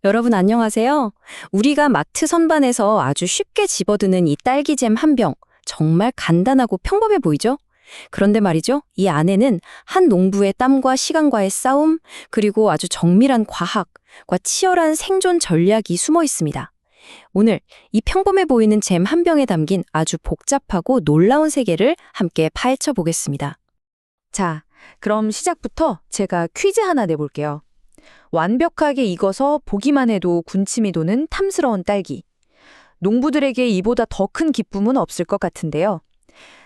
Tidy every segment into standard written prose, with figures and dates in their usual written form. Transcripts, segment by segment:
여러분 안녕하세요. 우리가 마트 선반에서 아주 쉽게 집어드는 이 딸기잼 한 병, 정말 간단하고 평범해 보이죠? 그런데 말이죠, 이 안에는 한 농부의 땀과 시간과의 싸움, 그리고 아주 정밀한 과학과 치열한 생존 전략이 숨어 있습니다. 오늘 이 평범해 보이는 잼 한 병에 담긴 아주 복잡하고 놀라운 세계를 함께 파헤쳐 보겠습니다. 자, 그럼 시작부터 제가 퀴즈 하나 내볼게요. 완벽하게 익어서 보기만 해도 군침이 도는 탐스러운 딸기. 농부들에게 이보다 더 큰 기쁨은 없을 것 같은데요.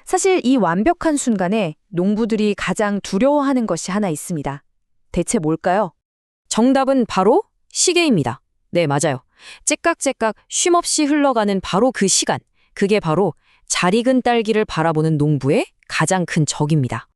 사실 이 완벽한 순간에 농부들이 가장 두려워하는 것이 하나 있습니다. 대체 뭘까요? 정답은 바로 시계입니다. 네, 맞아요. 째깍째깍 쉼없이 흘러가는 바로 그 시간. 그게 바로 잘 익은 딸기를 바라보는 농부의 가장 큰 적입니다.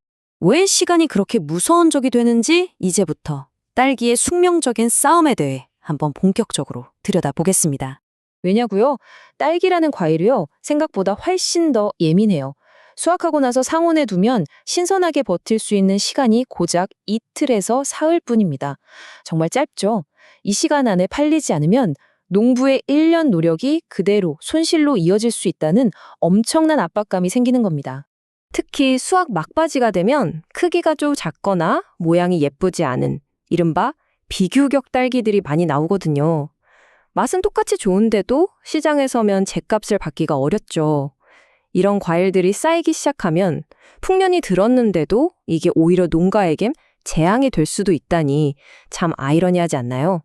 왜 시간이 그렇게 무서운 적이 되는지 이제부터 딸기의 숙명적인 싸움에 대해 한번 본격적으로 들여다보겠습니다. 왜냐고요? 딸기라는 과일이요, 생각보다 훨씬 더 예민해요. 수확하고 나서 상온에 두면 신선하게 버틸 수 있는 시간이 고작 이틀에서 사흘 뿐입니다. 정말 짧죠? 이 시간 안에 팔리지 않으면 농부의 1년 노력이 그대로 손실로 이어질 수 있다는 엄청난 압박감이 생기는 겁니다. 특히 수확 막바지가 되면 크기가 좀 작거나 모양이 예쁘지 않은 이른바 비규격 딸기들이 많이 나오거든요. 맛은 똑같이 좋은데도 시장에 서면 죗값을 받기가 어렵죠. 이런 과일들이 쌓이기 시작하면 풍년이 들었는데도 이게 오히려 농가에겐 재앙이 될 수도 있다니 참 아이러니하지 않나요?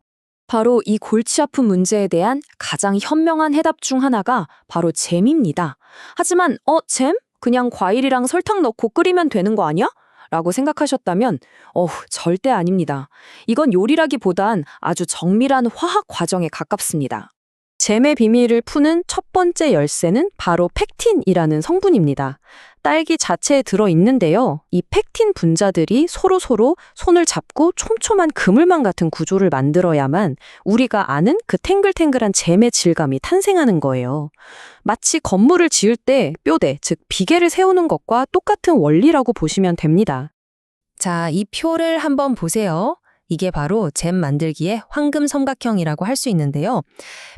바로 이 골치 아픈 문제에 대한 가장 현명한 해답 중 하나가 바로 잼입니다. 하지만 잼? 그냥 과일이랑 설탕 넣고 끓이면 되는 거 아니야? 라고 생각하셨다면 절대 아닙니다. 이건 요리라기보단 아주 정밀한 화학 과정에 가깝습니다. 잼의 비밀을 푸는 첫 번째 열쇠는 바로 펙틴이라는 성분입니다. 딸기 자체에 들어있는데요. 이 펙틴 분자들이 서로 손을 잡고 촘촘한 그물망 같은 구조를 만들어야만 우리가 아는 그 탱글탱글한 잼의 질감이 탄생하는 거예요. 마치 건물을 지을 때 뼈대, 즉 비계를 세우는 것과 똑같은 원리라고 보시면 됩니다. 자, 이 표를 한번 보세요. 이게 바로 잼 만들기의 황금 삼각형이라고 할 수 있는데요.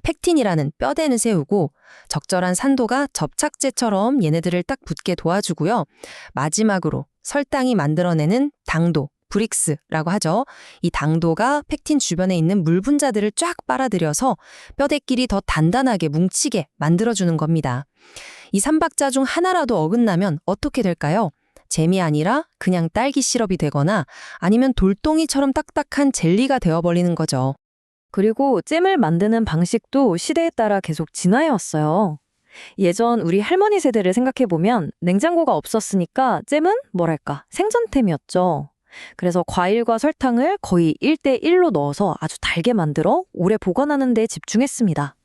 펙틴이라는 뼈대는 세우고 적절한 산도가 접착제처럼 얘네들을 딱 붙게 도와주고요. 마지막으로 설탕이 만들어내는 당도, 브릭스라고 하죠. 이 당도가 펙틴 주변에 있는 물 분자들을 쫙 빨아들여서 뼈대끼리 더 단단하게 뭉치게 만들어주는 겁니다. 이 삼박자 중 하나라도 어긋나면 어떻게 될까요? 잼이 아니라 그냥 딸기 시럽이 되거나 아니면 돌덩이처럼 딱딱한 젤리가 되어버리는 거죠. 그리고 잼을 만드는 방식도 시대에 따라 계속 진화해 왔어요. 예전 우리 할머니 세대를 생각해보면 냉장고가 없었으니까 잼은 뭐랄까 생전템이었죠. 그래서 과일과 설탕을 거의 1대1로 넣어서 아주 달게 만들어 오래 보관하는 데 집중했습니다.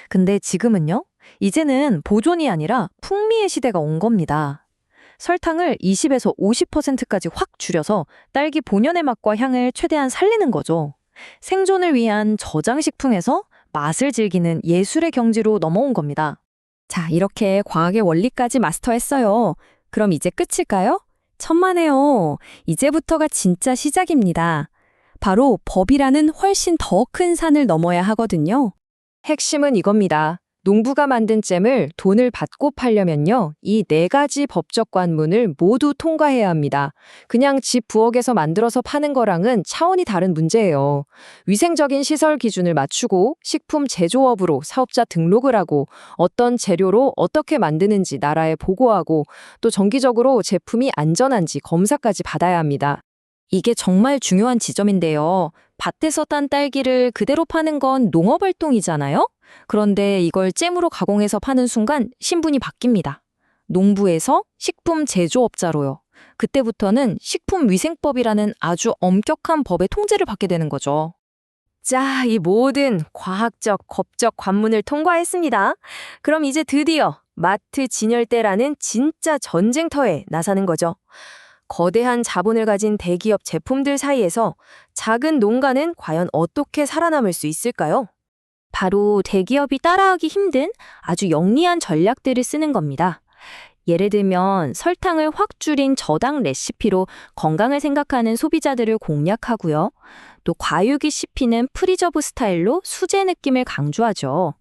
근데 지금은요? 이제는 보존이 아니라 풍미의 시대가 온 겁니다. 설탕을 20에서 50%까지 확 줄여서 딸기 본연의 맛과 향을 최대한 살리는 거죠. 생존을 위한 저장식품에서 맛을 즐기는 예술의 경지로 넘어온 겁니다. 자, 이렇게 과학의 원리까지 마스터했어요. 그럼 이제 끝일까요? 천만에요. 이제부터가 진짜 시작입니다. 바로 법이라는 훨씬 더 큰 산을 넘어야 하거든요. 핵심은 이겁니다. 농부가 만든 잼을 돈을 받고 팔려면요, 이 4가지 법적 관문을 모두 통과해야 합니다. 그냥 집 부엌에서 만들어서 파는 거랑은 차원이 다른 문제예요. 위생적인 시설 기준을 맞추고 식품 제조업으로 사업자 등록을 하고 어떤 재료로 어떻게 만드는지 나라에 보고하고 또 정기적으로 제품이 안전한지 검사까지 받아야 합니다. 이게 정말 중요한 지점인데요. 밭에서 딴 딸기를 그대로 파는 건 농업활동이잖아요? 그런데 이걸 잼으로 가공해서 파는 순간 신분이 바뀝니다. 농부에서 식품 제조업자로요. 그때부터는 식품위생법이라는 아주 엄격한 법의 통제를 받게 되는 거죠. 자, 이 모든 과학적, 법적 관문을 통과했습니다. 그럼 이제 드디어 마트 진열대라는 진짜 전쟁터에 나서는 거죠. 거대한 자본을 가진 대기업 제품들 사이에서 작은 농가는 과연 어떻게 살아남을 수 있을까요? 바로 대기업이 따라하기 힘든 아주 영리한 전략들을 쓰는 겁니다. 예를 들면 설탕을 확 줄인 저당 레시피로 건강을 생각하는 소비자들을 공략하고요. 또 과육이 씹히는 프리저브 스타일로 수제 느낌을 강조하죠.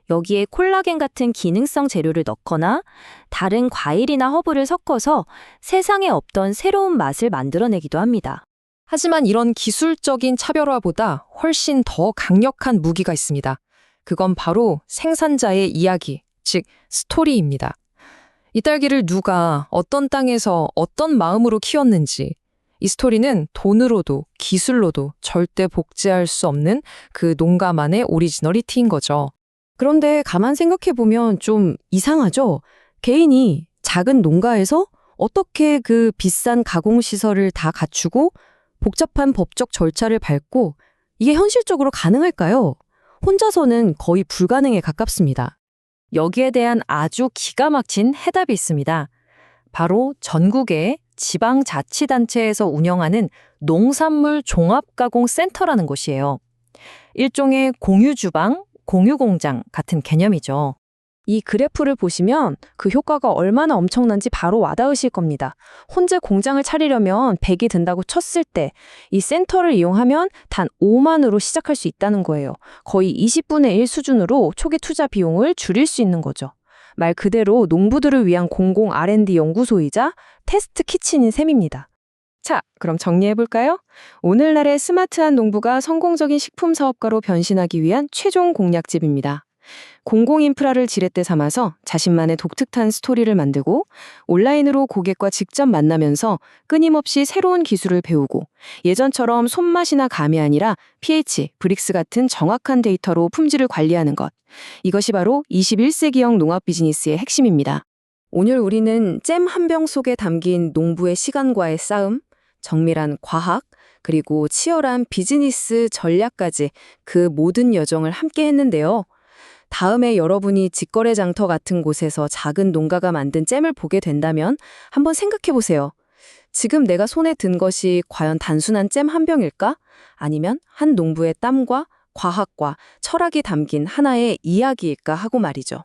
여기에 콜라겐 같은 기능성 재료를 넣거나 다른 과일이나 허브를 섞어서 세상에 없던 새로운 맛을 만들어내기도 합니다. 하지만 이런 기술적인 차별화보다 훨씬 더 강력한 무기가 있습니다. 그건 바로 생산자의 이야기, 즉 스토리입니다. 이 딸기를 누가 어떤 땅에서 어떤 마음으로 키웠는지, 이 스토리는 돈으로도 기술로도 절대 복제할 수 없는 그 농가만의 오리지널리티인 거죠. 그런데 가만 생각해보면 좀 이상하죠? 개인이 작은 농가에서 어떻게 그 비싼 가공시설을 다 갖추고 복잡한 법적 절차를 밟고 이게 현실적으로 가능할까요? 혼자서는 거의 불가능에 가깝습니다. 여기에 대한 아주 기가 막힌 해답이 있습니다. 바로 전국의 지방자치단체에서 운영하는 농산물 종합가공센터라는 곳이에요. 일종의 공유주방, 공유공장 같은 개념이죠. 이 그래프를 보시면 그 효과가 얼마나 엄청난지 바로 와닿으실 겁니다. 혼자 공장을 차리려면 100이 든다고 쳤을 때 이 센터를 이용하면 단 5만으로 시작할 수 있다는 거예요. 거의 20분의 1 수준으로 초기 투자 비용을 줄일 수 있는 거죠. 말 그대로 농부들을 위한 공공 R&D 연구소이자 테스트 키친인 셈입니다. 자, 그럼 정리해볼까요? 오늘날의 스마트한 농부가 성공적인 식품 사업가로 변신하기 위한 최종 공략집입니다. 공공 인프라를 지렛대 삼아서 자신만의 독특한 스토리를 만들고 온라인으로 고객과 직접 만나면서 끊임없이 새로운 기술을 배우고 예전처럼 손맛이나 감이 아니라 pH, 브릭스 같은 정확한 데이터로 품질을 관리하는 것. 이것이 바로 21세기형 농업 비즈니스의 핵심입니다. 오늘 우리는 잼 한 병 속에 담긴 농부의 시간과의 싸움, 정밀한 과학, 그리고 치열한 비즈니스 전략까지 그 모든 여정을 함께 했는데요. 다음에 여러분이 직거래 장터 같은 곳에서 작은 농가가 만든 잼을 보게 된다면 한번 생각해 보세요. 지금 내가 손에 든 것이 과연 단순한 잼 한 병일까? 아니면 한 농부의 땀과 과학과 철학이 담긴 하나의 이야기일까 하고 말이죠.